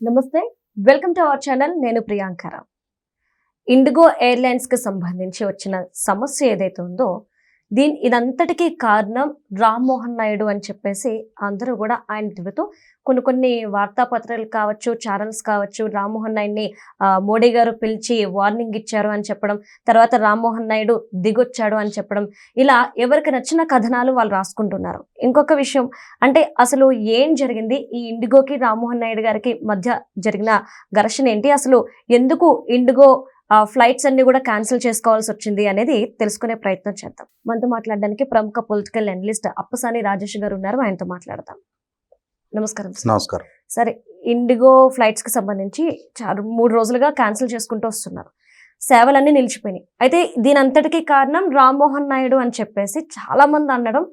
నమస్తే, welcome to our channel. నేను ప్రియాంకర. IndiGo airlines కి సంబంధించి వచ్చిన సమస్య ఏదైతే ఉందో ఇదంతటికీ కారణం రామ్మోహన్ నాయుడు అని చెప్పేసి అందరూ కూడా ఆయన తిరుగుతూ కొన్ని వార్తాపత్రాలు కావచ్చు, ఛానల్స్ కావచ్చు, రామ్మోహన్ నాయుడిని మోడీ గారు పిలిచి వార్నింగ్ ఇచ్చారు అని చెప్పడం, తర్వాత రామ్మోహన్ నాయుడు దిగొచ్చాడు అని చెప్పడం, ఇలా ఎవరికి నచ్చిన కథనాలు వాళ్ళు రాసుకుంటున్నారు. ఇంకొక విషయం అంటే అసలు ఏం జరిగింది, ఈ ఇండిగోకి రామ్మోహన్ నాయుడు గారికి మధ్య జరిగిన ఘర్షణ ఏంటి, అసలు ఎందుకు ఇండిగో ఫ్లైట్స్ అన్ని కూడా క్యాన్సిల్ చేసుకోవాల్సి వచ్చింది అనేది తెలుసుకునే ప్రయత్నం చేద్దాం. మనతో మాట్లాడడానికి ప్రముఖ పొలిటికల్ అనలిస్ట్ అప్పసాని రాజేష్ గారు ఉన్నారు. ఆయనతో మాట్లాడదాం. నమస్కారం. నమస్కారం. సరే, ఇండిగో ఫ్లైట్స్ కి సంబంధించి 3 రోజులుగా క్యాన్సిల్ చేసుకుంటూ వస్తున్నారు. సేవలన్నీ నిలిచిపోయినాయి. అయితే దీని అంతటికీ కారణం రామ్మోహన్ నాయుడు అని చెప్పేసి చాలా మంది అనడం.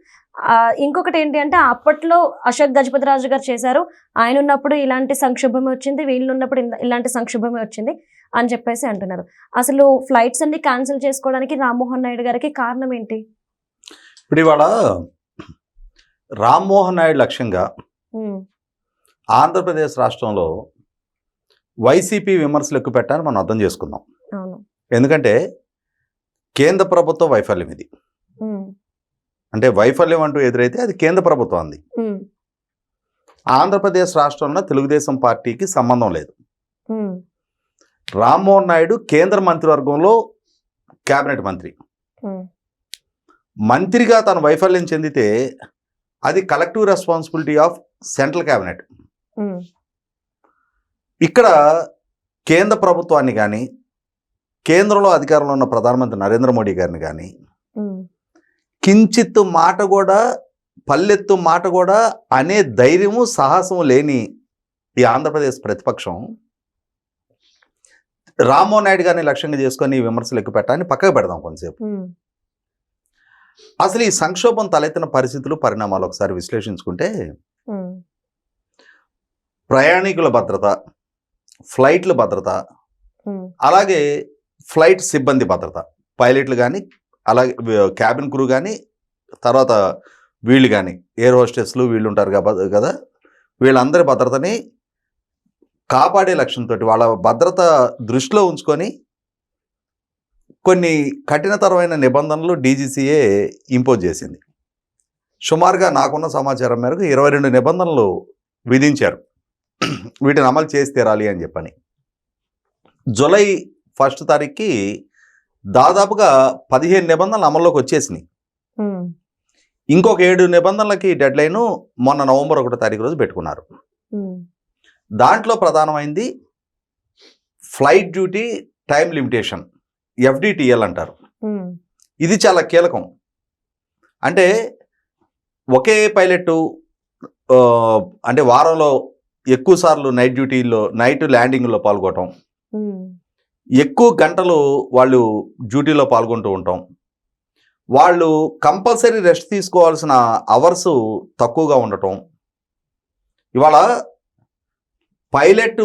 ఇంకొకటి ఏంటి అంటే అప్పట్లో అశోక్ గజపతి రాజు గారు చేశారు, ఆయన ఉన్నప్పుడు ఇలాంటి సంక్షోభమే వచ్చింది, వీళ్ళు ఉన్నప్పుడు ఇలాంటి సంక్షోభమే వచ్చింది అని చెప్పేసి అంటున్నారు. అసలు ఫ్లైట్స్ అన్ని క్యాన్సిల్ చేసుకోవడానికి రామ్మోహన్ నాయుడు గారికి కారణం ఏంటి? ఇప్పుడు ఇవాళ రామ్మోహన్ నాయుడు లక్ష్యంగా ఆంధ్రప్రదేశ్ రాష్ట్రంలో వైసీపీ విమర్శలు ఎక్కువ పెట్టాలని మనం అర్థం చేసుకుందాం. ఎందుకంటే కేంద్ర ప్రభుత్వ వైఫల్యం ఇది. అంటే వైఫల్యం అంటూ ఎదురైతే అది కేంద్ర ప్రభుత్వం అంది. ఆంధ్రప్రదేశ్ రాష్ట్రంలో తెలుగుదేశం పార్టీకి సంబంధం లేదు. రామ్మోహన్ నాయుడు కేంద్ర మంత్రివర్గంలో కేబినెట్ మంత్రి. మంత్రిగా తను వైఫల్యం చెందితే అది collective responsibility of central cabinet. ఇక్కడ కేంద్ర ప్రభుత్వాన్ని కానీ, కేంద్రంలో అధికారంలో ఉన్న ప్రధానమంత్రి నరేంద్ర మోడీ గారిని కానీ కించిత్తు మాట కూడా, పల్లెత్తు మాట కూడా అనే ధైర్యము, సాహసము లేని ఈ ఆంధ్రప్రదేశ్ ప్రతిపక్షం రామ్మోహన్ నాయుడు గారిని లక్ష్యంగా చేసుకొని విమర్శలు ఎక్కువ పెట్టాలని పక్కకు పెడదాం కొంతసేపు. అసలు ఈ సంక్షోభం తలెత్తిన పరిస్థితులు, పరిణామాలు ఒకసారి విశ్లేషించుకుంటే ప్రయాణికుల భద్రత, ఫ్లైట్ల భద్రత, అలాగే ఫ్లైట్ సిబ్బంది భద్రత, పైలట్లు కానీ, అలాగే క్యాబిన్ క్రూ కానీ, తర్వాత వీళ్ళు కానీ ఎయిర్ హోస్టెస్లు వీళ్ళు ఉంటారు కదా, వీళ్ళందరి భద్రతని కాపాడే లక్ష్యంతో వాళ్ళ భద్రత దృష్టిలో ఉంచుకొని కొన్ని కఠినతరమైన నిబంధనలు డీజీసీఏ ఇంపోజ్ చేసింది. సుమారుగా నాకున్న సమాచారం మేరకు 22 నిబంధనలు విధించారు. వీటిని అమలు చేసి తీరాలి అని చెప్పని. జూలై 1 తారీఖుకి దాదాపుగా 15 నిబంధనలు అమల్లోకి వచ్చేసినాయి. ఇంకొక 7 నిబంధనలకి డెడ్ లైన్ మొన్న నవంబర్ 1 తారీఖు రోజు పెట్టుకున్నారు. దాంట్లో ప్రధానమైంది flight duty time limitation, FDTL అంటారు. ఇది చాలా కీలకం. అంటే ఒకే పైలట్ అంటే వారంలో ఎక్కువ సార్లు నైట్ డ్యూటీల్లో, నైట్ ల్యాండింగ్లో పాల్గొనటం, ఎక్కువ గంటలు వాళ్ళు డ్యూటీలో పాల్గొంటూ ఉంటాం, వాళ్ళు కంపల్సరీ రెస్ట్ తీసుకోవాల్సిన అవర్స్ తక్కువగా ఉండటం. ఇవాళ pilot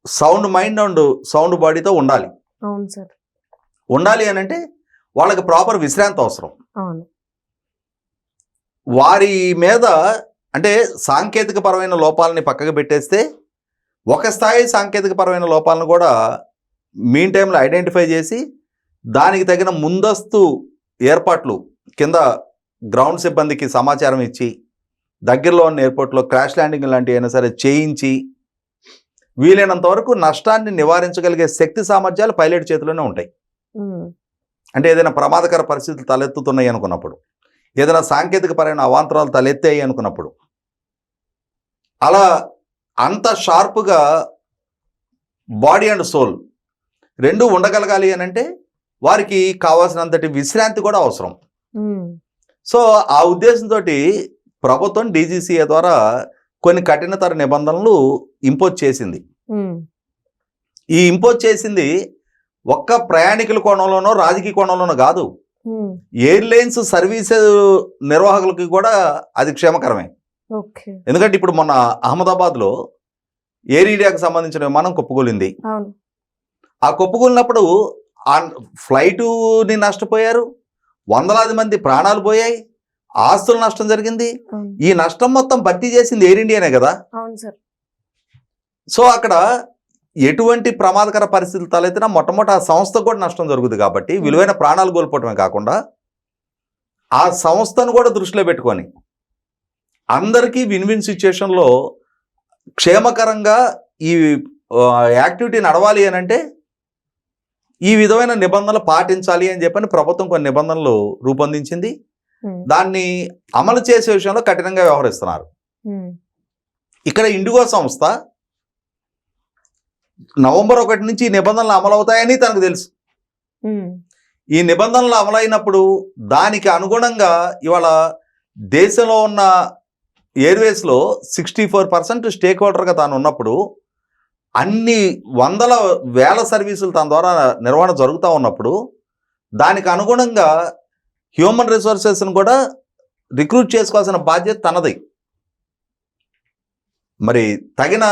sound mind and sound బాడీతో ఉండాలి. అవును సార్. ఉండాలి అని అంటే వాళ్ళకి ప్రాపర్ విశ్రాంతి అవసరం. వారి మీద అంటే సాంకేతిక పరమైన లోపాలని పక్కకు పెట్టేస్తే ఒక స్థాయి సాంకేతిక పరమైన లోపాలను కూడా మీన్ టైంలో ఐడెంటిఫై చేసి దానికి తగిన ముందస్తు ఏర్పాట్లు కింద గ్రౌండ్ సిబ్బందికి సమాచారం ఇచ్చి దగ్గరలో ఉన్న ఎయిర్పోర్ట్లో క్రాష్ ల్యాండింగ్ లాంటివి అయినా సరే చేయించి వీలైనంత వరకు నష్టాన్ని నివారించగలిగే శక్తి సామర్థ్యాలు పైలట్ చేతిలోనే ఉంటాయి. అంటే ఏదైనా ప్రమాదకర పరిస్థితులు తలెత్తుతున్నాయి అనుకున్నప్పుడు, ఏదైనా సాంకేతిక పరమైన అవాంతరాలు తలెత్తాయి అనుకున్నప్పుడు, అలా అంత షార్ప్గా బాడీ అండ్ సోల్ రెండూ ఉండగలగాలి అని అంటే వారికి కావాల్సినంతటి విశ్రాంతి కూడా అవసరం. సో ఆ ఉద్దేశంతో ప్రభుత్వం డీజీసీఏ ద్వారా కొన్ని కఠినతర నిబంధనలు ఇంపోజ్ చేసింది. ఈ ఇంపోజ్ చేసింది ఒక్క ప్రయాణికుల కోణంలోనో రాజకీయ కోణంలోనో కాదు, ఎయిర్లైన్స్ సర్వీస్ నిర్వాహకులకి కూడా అది క్షేమకరమే. ఎందుకంటే ఇప్పుడు మొన్న అహ్మదాబాద్లో ఎయిర్ ఇండియాకి సంబంధించిన విమానం కుప్పకూలింది. ఆ కుప్పకూలినప్పుడు ఆ ఫ్లైటుని నష్టపోయారు, వందలాది మంది ప్రాణాలు పోయాయి, ఆస్తుల నష్టం జరిగింది. ఈ నష్టం మొత్తం భర్తీ చేసింది ఎయిర్ ఇండియానే కదా. సో అక్కడ ఎటువంటి ప్రమాదకర పరిస్థితులు తలెత్తినా మొట్టమొదటి ఆ సంస్థకు కూడా నష్టం జరుగుతుంది కాబట్టి విలువైన ప్రాణాలు కోల్పోవటమే కాకుండా ఆ సంస్థను కూడా దృష్టిలో పెట్టుకొని అందరికీ విన్ విన్ సిచ్యుయేషన్లో క్షేమకరంగా ఈ యాక్టివిటీ నడవాలి అని అంటే ఈ విధమైన నిబంధనలు పాటించాలి అని చెప్పని ప్రభుత్వం కొన్ని నిబంధనలు రూపొందించింది. దాన్ని అమలు చేసే విషయంలో కఠినంగా వ్యవహరిస్తున్నారు. ఇక్కడ ఇండిగో సంస్థ నవంబర్ 1 నుంచి ఈ నిబంధనలు అమలవుతాయని తనకు తెలుసు. ఈ నిబంధనలు అమలైనప్పుడు దానికి అనుగుణంగా ఇవాళ దేశంలో ఉన్న ఎయిర్వేస్లో 64% స్టేక్ హోల్డర్గా తాను ఉన్నప్పుడు అన్ని వందల వేల సర్వీసులు తన ద్వారా నిర్వహణ జరుగుతూ ఉన్నప్పుడు దానికి అనుగుణంగా హ్యూమన్ రిసోర్సెస్ను కూడా రిక్రూట్ చేసుకోవాల్సిన బాధ్యత తనది. మరి తగిన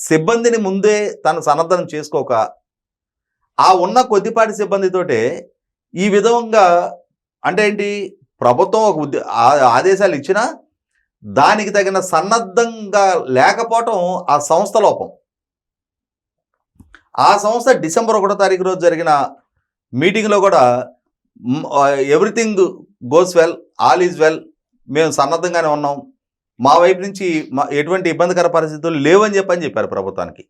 సిబ్బందిని ముందే తను సన్నద్ధం చేసుకోక ఆ ఉన్న కొద్దిపాటి సిబ్బందితోటే ఈ విధంగా అంటే ఏంటి, ప్రభుత్వం ఒక ఆదేశాలు ఇచ్చినా దానికి తగిన సన్నద్ధంగా లేకపోవటం ఆ సంస్థ లోపం. ఆ సంస్థ డిసెంబర్ 1వ తారీఖు రోజు జరిగిన మీటింగ్లో కూడా everything goes well, all is well, మేము సన్నద్ధంగానే ఉన్నాం, మా వైపు నుంచి ఎటువంటి ఇబ్బందికర పరిస్థితులు లేవని చెప్పారు ప్రభుత్వానికి.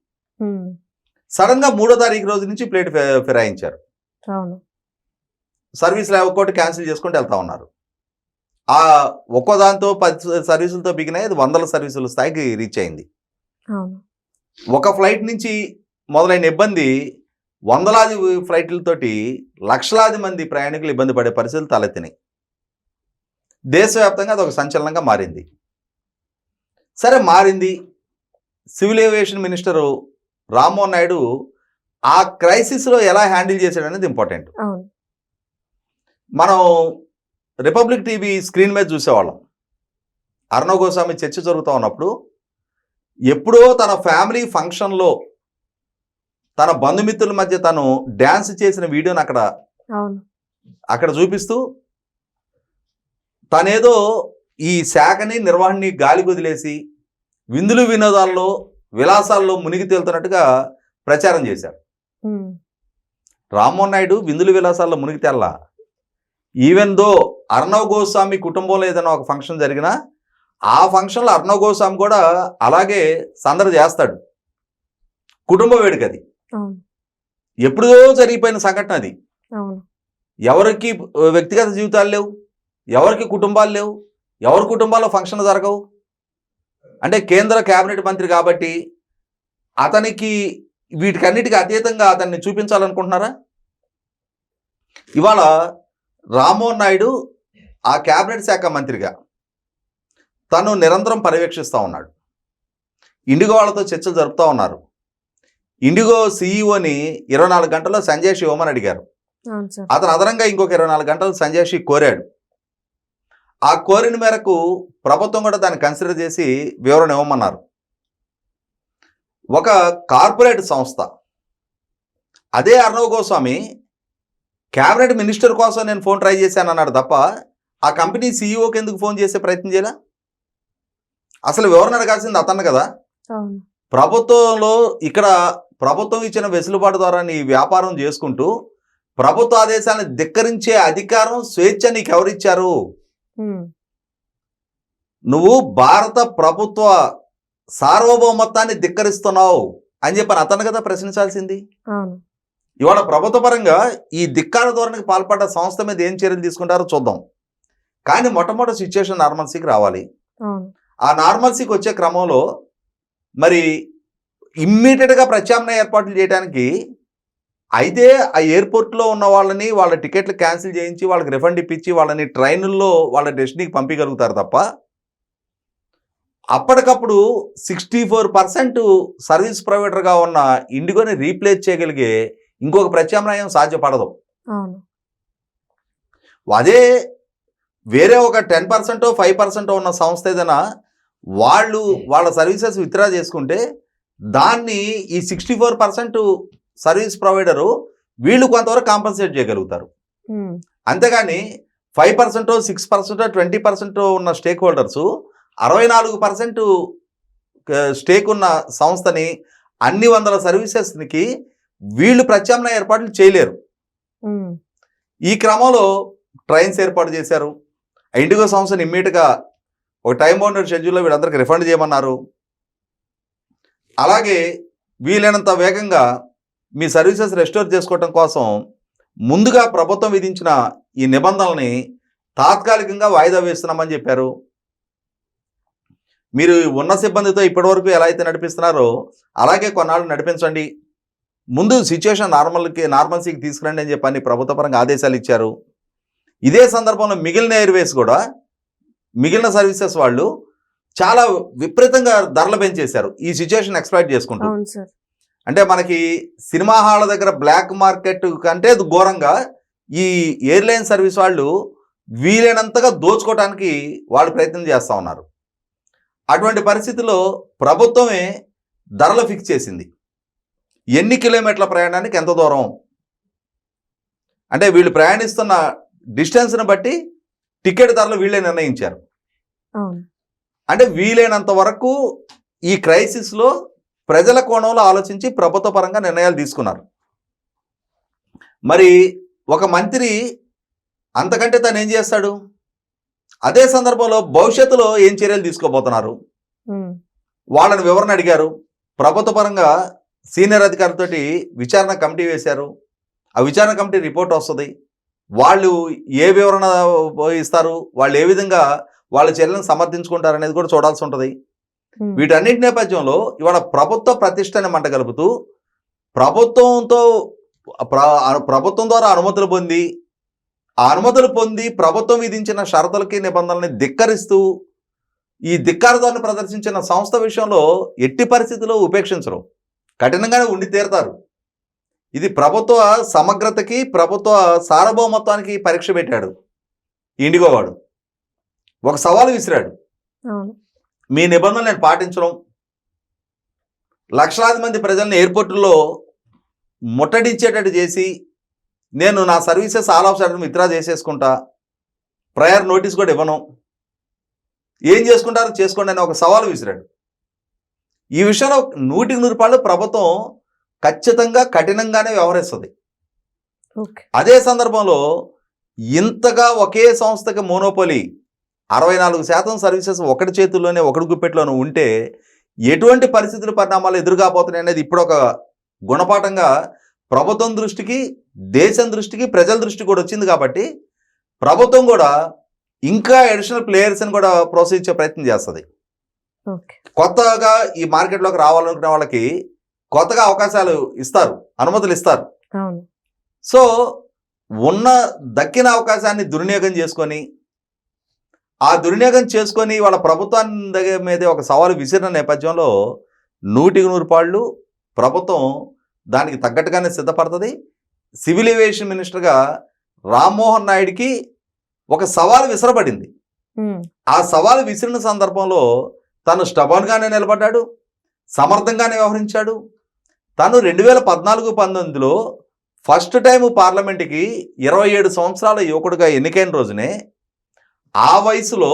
సడన్గా 3వ తారీఖు రోజు నుంచి ప్లేట్ ఫిరాయించారు. సర్వీసులు ఒక్కోటి క్యాన్సిల్ చేసుకుంటూ వెళ్తా ఉన్నారు. ఆ ఒక్కో దాంతో 10 సర్వీసులతో బిగినాయి, అది 100 సర్వీసుల స్థాయికి రీచ్ అయింది. ఒక ఫ్లైట్ నుంచి మొదలైన ఇబ్బంది వందలాది ఫ్లైట్లతోటి లక్షలాది మంది ప్రయాణికులు ఇబ్బంది పడే పరిస్థితులు తలెత్తినాయి. దేశవ్యాప్తంగా అది ఒక సంచలనంగా మారింది. సరే మారింది. Civil aviation minister Rammohan Naidu ఆ క్రైసిస్లో ఎలా హ్యాండిల్ చేశాడు అనేది ఇంపార్టెంట్. మనం రిపబ్లిక్ టీవీ స్క్రీన్ మీద చూసేవాళ్ళం. అర్ణవ్ గోస్వామి చర్చ జరుగుతూ ఉన్నప్పుడు ఎప్పుడో తన ఫ్యామిలీ ఫంక్షన్లో తన బంధుమిత్రుల మధ్య తను డ్యాన్స్ చేసిన వీడియోని అక్కడ చూపిస్తూ తనేదో ఈ శాఖని నిర్వహణని గాలి కుదిలేసి విందులు వినోదాల్లో విలాసాల్లో మునిగి తేలుతున్నట్టుగా ప్రచారం చేశారు. రామ్మోహన్ నాయుడు విందులు విలాసాల్లో మునిగి తేల్లా. ఈవెన్ దో అర్ణవ్ గోస్వామి కుటుంబంలో ఏదైనా ఒక ఫంక్షన్ జరిగినా ఆ ఫంక్షన్లో అర్ణవ్ గోస్వామి కూడా అలాగే సందడి చేస్తాడు. కుటుంబ వేడుక అది, ఎప్పుడో జరిగిపోయిన సంఘటన అది. ఎవరికి వ్యక్తిగత జీవితాలు లేవు, ఎవరికి కుటుంబాలు లేవు, ఎవరి కుటుంబాల్లో ఫంక్షన్లు జరగవు. అంటే కేంద్ర కేబినెట్ మంత్రి కాబట్టి అతనికి వీటికన్నిటికీ అతీతంగా అతన్ని చూపించాలనుకుంటున్నారా? ఇవాళ రామ్మోహన్ నాయుడు ఆ కేబినెట్ శాఖ మంత్రిగా తను నిరంతరం పర్యవేక్షిస్తూ ఉన్నాడు. ఇండిగో వాళ్ళతో చర్చలు జరుపుతూ ఉన్నారు. ఇండిగో సీఈఓని 24 గంటల్లో సంజయ్ ఇవ్వమని అడిగారు. అతను అదనంగా ఇంకొక 24 గంటలు సంజయ్ కోరాడు. ఆ కోరిన మేరకు ప్రభుత్వం కూడా దాన్ని కన్సిడర్ చేసి వివరణ ఇవ్వమన్నారు. ఒక కార్పొరేట్ సంస్థ అదే అర్ణవ్ గోస్వామి క్యాబినెట్ మినిస్టర్ కోసం నేను ఫోన్ ట్రై చేశాను అన్నాడు తప్ప ఆ కంపెనీ సీఈఓకి ఎందుకు ఫోన్ చేసే ప్రయత్నం చేయాల? అసలు వివరణ అడగాల్సింది అతను కదా. ప్రభుత్వంలో ఇక్కడ ప్రభుత్వం ఇచ్చిన వెసులుబాటు ద్వారా నీ వ్యాపారం చేసుకుంటూ ప్రభుత్వ ఆదేశాలను ధిక్కరించే అధికారం, స్వేచ్ఛ నీకు ఎవరిచ్చారు? నువ్వు భారత ప్రభుత్వ సార్వభౌమత్వాన్ని ధిక్కరిస్తున్నావు అని చెప్పని అతను కదా ప్రశ్నించాల్సింది. ఇవాళ ప్రభుత్వ పరంగా ఈ ధిక్కార ధోరణికి పాల్పడ్డ సంస్థ మీద ఏం చర్యలు తీసుకుంటారో చూద్దాం. కానీ మొట్టమొదటి సిచ్యుయేషన్ నార్మల్సీకి రావాలి. ఆ నార్మల్సీకి వచ్చే క్రమంలో మరి ఇమ్మీడియట్గా ప్రత్యామ్నాయ ఏర్పాట్లు చేయడానికి అయితే ఆ ఎయిర్పోర్ట్లో ఉన్న వాళ్ళని వాళ్ళ టికెట్లు క్యాన్సిల్ చేయించి వాళ్ళకి రిఫండ్ ఇప్పించి వాళ్ళని ట్రైనుల్లో వాళ్ళ డెస్టినీకి పంపించగలుగుతారు తప్ప అప్పటికప్పుడు 64% సర్వీస్ ప్రొవైడర్గా ఉన్న ఇండిగోని రీప్లేస్ చేయగలిగే ఇంకొక ప్రత్యామ్నాయం సాధ్యపడదు. అదే వేరే ఒక 10% 5% ఉన్న సంస్థ ఏదైనా వాళ్ళ సర్వీసెస్ విత్డ్రా చేసుకుంటే దాన్ని ఈ 64% సర్వీస్ ప్రొవైడరు వీళ్ళు కొంతవరకు కాంపన్సేట్ చేయగలుగుతారు. అంతేగాని 5%, 6%, 20% ఉన్న స్టేక్ హోల్డర్సు 64% స్టేక్ ఉన్న సంస్థని అన్ని వందల సర్వీసెస్కి వీళ్ళు ప్రత్యామ్నాయ ఏర్పాట్లు చేయలేరు. ఈ క్రమంలో ట్రైన్స్ ఏర్పాటు చేశారు. ఇండిగో సంస్థను ఇమ్మీడియట్గా ఒక టైం బౌండెడ్ షెడ్యూల్లో వీళ్ళందరికీ రిఫండ్ చేయమన్నారు. అలాగే వీలైనంత వేగంగా మీ సర్వీసెస్ రెస్టోర్ చేసుకోవటం కోసం ముందుగా ప్రభుత్వం విధించిన ఈ నిబంధనల్ని తాత్కాలికంగా వాయిదా వేస్తున్నామని చెప్పారు. మీరు ఉన్న సిబ్బందితో ఇప్పటివరకు ఎలా అయితే నడిపిస్తున్నారో అలాగే కొన్నాళ్ళు నడిపించండి, ముందు సిచ్యువేషన్ నార్మల్సీకి తీసుకురండి అని చెప్పని ప్రభుత్వ పరంగా ఆదేశాలు ఇచ్చారు. ఇదే సందర్భంలో మిగిలిన ఎయిర్వేస్ కూడా మిగిలిన సర్వీసెస్ వాళ్ళు చాలా విపరీతంగా ధరలు పెంచేశారు ఈ సిచ్యువేషన్ ఎక్స్ప్లాయిట్ చేసుకుంటూ. అంటే మనకి సినిమా హాళ్ళ దగ్గర బ్లాక్ మార్కెట్ కంటే ఘోరంగా ఈ ఎయిర్లైన్ సర్వీస్ వాళ్ళు వీలైనంతగా దోచుకోవడానికి వాళ్ళు ప్రయత్నం చేస్తూ ఉన్నారు. అటువంటి పరిస్థితుల్లో ప్రభుత్వమే ధరలు ఫిక్స్ చేసింది. ఎన్ని కిలోమీటర్ల ప్రయాణానికి ఎంత దూరం, అంటే వీళ్ళు ప్రయాణిస్తున్న డిస్టెన్స్ని బట్టి టికెట్ ధరలు వీళ్ళే నిర్ణయించారు. అంటే వీలైనంత వరకు ఈ క్రైసిస్లో ప్రజల కోణంలో ఆలోచించి ప్రభుత్వ పరంగా నిర్ణయాలు తీసుకున్నారు. మరి ఒక మంత్రి అంతకంటే తను ఏం చేస్తాడు? అదే సందర్భంలో భవిష్యత్తులో ఏం చర్యలు తీసుకోబోతున్నారు వాళ్ళని వివరణ అడిగారు. ప్రభుత్వ పరంగా సీనియర్ అధికారులతోటి విచారణ కమిటీ వేశారు. ఆ విచారణ కమిటీ రిపోర్ట్ వస్తుంది. వాళ్ళు ఏ వివరణ ఇస్తారు, వాళ్ళు ఏ విధంగా వాళ్ళ చర్యలను సమర్థించుకుంటారు అనేది కూడా చూడాల్సి ఉంటుంది. వీటన్నిటి నేపథ్యంలో ఇవాళ ప్రభుత్వ ప్రతిష్టని మంట కలుపుతూ ప్రభుత్వం ద్వారా అనుమతులు పొంది ఆ అనుమతులు పొంది ప్రభుత్వం విధించిన షరతులకి నిబంధనల్ని ధిక్కరిస్తూ ఈ ధిక్కారదాన్ని ప్రదర్శించిన సంస్థ విషయంలో ఎట్టి పరిస్థితుల్లో ఉపేక్షించరు, కఠినంగానే ఉండి తీరుతారు. ఇది ప్రభుత్వ సమగ్రతకి ప్రభుత్వ సార్వభౌమత్వానికి పరీక్ష పెట్టాడు ఇండిగో వాడు. ఒక సవాలు విసిరాడు, మీ నిబంధనలు నేను పాటించడం, లక్షలాది మంది ప్రజల్ని ఎయిర్పోర్టుల్లో ముట్టడించేటట్టు చేసి నేను నా services all of sudden withdraw చేసేసుకుంటా, ప్రయర్ నోటీస్ కూడా ఇవ్వను, ఏం చేసుకుంటారో చేసుకోండి అని ఒక సవాలు విసిరాడు. ఈ విషయంలో 100% ప్రభుత్వం ఖచ్చితంగా కఠినంగానే వ్యవహరిస్తుంది. అదే సందర్భంలో ఇంతగా ఒకే సంస్థకి మోనోపోలీ 64% సర్వీసెస్ ఒకటి చేతుల్లోనే ఒకటి గుప్పెట్లోనే ఉంటే ఎటువంటి పరిస్థితుల పరిణామాలు ఎదురుగాపోతున్నాయి అనేది ఇప్పుడు ఒక గుణపాఠంగా ప్రభుత్వం దృష్టికి, దేశం దృష్టికి, ప్రజల దృష్టికి కూడా వచ్చింది. కాబట్టి ప్రభుత్వం కూడా ఇంకా అడిషనల్ ప్లేయర్స్ని కూడా ప్రోత్సహించే ప్రయత్నం చేస్తుంది. కొత్తగా ఈ మార్కెట్లోకి రావాలనుకునే వాళ్ళకి కొత్తగా అవకాశాలు ఇస్తారు, అనుమతులు ఇస్తారు. సో దక్కిన అవకాశాన్ని దుర్వినియోగం చేసుకొని వాళ్ళ ప్రభుత్వాన్ని మీద ఒక సవాలు విసిరిన నేపథ్యంలో 100% ప్రభుత్వం దానికి తగ్గట్టుగానే సిద్ధపడుతుంది. సివిల్ ఏవియేషన్ మినిస్టర్గా రామ్మోహన్ నాయుడికి ఒక సవాలు విసరబడింది. ఆ సవాలు విసిరిన సందర్భంలో తను స్టబన్గానే నిలబడ్డాడు, సమర్థంగానే వ్యవహరించాడు. తను 2014-19లో ఫస్ట్ టైం పార్లమెంట్కి 27 సంవత్సరాల యువకుడిగా ఎన్నికైన రోజునే ఆ వయసులో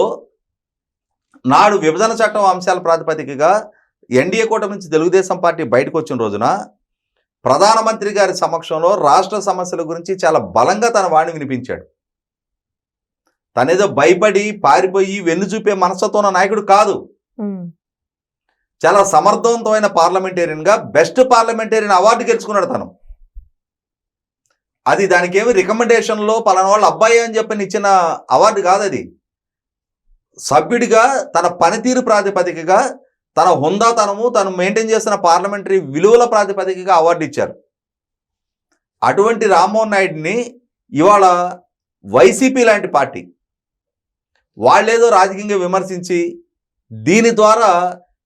నాడు విభజన చట్టం అంశాల ప్రాతిపదికగా ఎన్డీఏ కూటమి నుంచి తెలుగుదేశం పార్టీ బయటకు వచ్చిన రోజున ప్రధానమంత్రి గారి సమక్షంలో రాష్ట్ర సమస్యల గురించి చాలా బలంగా తన వాణి వినిపించాడు. తనేదో భయపడి పారిపోయి వెన్ను చూపే మనస్తత్వం ఉన్న నాయకుడు కాదు. చాలా సమర్థవంతమైన పార్లమెంటేరియన్గా బెస్ట్ పార్లమెంటేరియన్ అవార్డు గెలుచుకున్నాడు తను. అది దానికి ఏమి రికమెండేషన్లో పలానా వాళ్ళ అబ్బాయి అని చెప్పని ఇచ్చిన అవార్డు కాదు. అది సభ్యుడిగా తన పనితీరు ప్రాతిపదికగా, తన హుందాతనము, తను మెయింటైన్ చేస్తున్న పార్లమెంటరీ విలువల ప్రాతిపదికగా అవార్డు ఇచ్చారు. అటువంటి రామ్మోహన్ నాయుడిని ఇవాళ వైసీపీ లాంటి పార్టీ వాళ్ళేదో రాజకీయంగా విమర్శించి దీని ద్వారా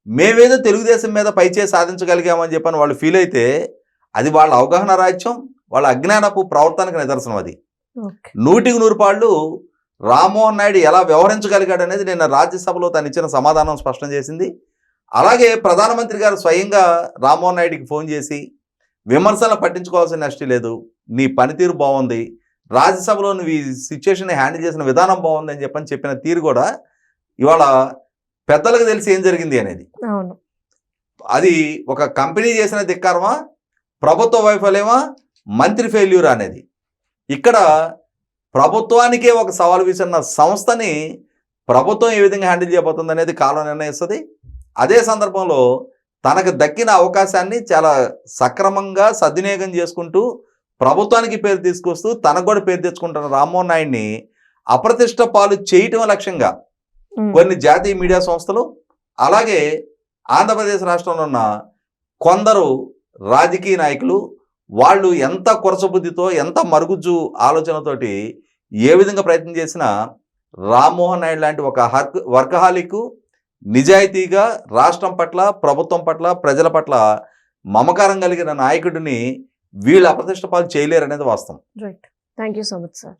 మేమేదో తెలుగుదేశం మీద పైచే సాధించగలిగామని చెప్పని వాళ్ళు ఫీల్ అయితే అది వాళ్ళ అవగాహన రాహిత్యం, వాళ్ళ అజ్ఞానపు ప్రవర్తనకు నిదర్శనం. అది 100% రామ్మోహన్ నాయుడు ఎలా వ్యవహరించగలిగాడు అనేది నిన్న రాజ్యసభలో తను ఇచ్చిన సమాధానం స్పష్టం చేసింది. అలాగే ప్రధానమంత్రి గారు స్వయంగా రామ్మోహన్ నాయుడికి ఫోన్ చేసి విమర్శలను పట్టించుకోవాల్సిన నష్టం లేదు, నీ పనితీరు బాగుంది, రాజ్యసభలో నువ్వు ఈ సిచ్యువేషన్ని హ్యాండిల్ చేసిన విధానం బాగుంది అని చెప్పిన తీరు కూడా ఇవాళ పెద్దలకు తెలిసి ఏం జరిగింది అనేది. అది ఒక కంపెనీ చేసిన ధిక్కారమా, ప్రభుత్వ వైఫల్యమా, మంత్రి ఫెయిల్యూర్ అనేది. ఇక్కడ ప్రభుత్వానికే ఒక సవాల్ విసిరిన సంస్థని ప్రభుత్వం ఏ విధంగా హ్యాండిల్ చేయబోతుంది అనేది కాలం నిర్ణయిస్తుంది. అదే సందర్భంలో తనకు దక్కిన అవకాశాన్ని చాలా సక్రమంగా సద్వినియోగం చేసుకుంటూ ప్రభుత్వానికి పేరు తీసుకొస్తూ తనకు కూడా పేరు తెచ్చుకుంటున్న రామ్మోహన్ నాయుడిని అప్రతిష్ట పాలు చేయటం లక్ష్యంగా కొన్ని జాతీయ మీడియా సంస్థలు, అలాగే ఆంధ్రప్రదేశ్ రాష్ట్రంలో ఉన్న కొందరు రాజకీయ నాయకులు వాళ్ళు ఎంత కొరసబుద్ధితో, ఎంత మరుగుజ్జు ఆలోచనతోటి ఏ విధంగా ప్రయత్నం చేసినా రామ్మోహన్ నాయుడు లాంటి ఒక వర్కహాలిక్, నిజాయితీగా రాష్ట్రం పట్ల, ప్రభుత్వం పట్ల, ప్రజల పట్ల మమకారం కలిగిన నాయకుడిని వీళ్ళు అప్రతిష్ట పాలు చేయలేరు అనేది వాస్తవం. Right. Thank you so much sir.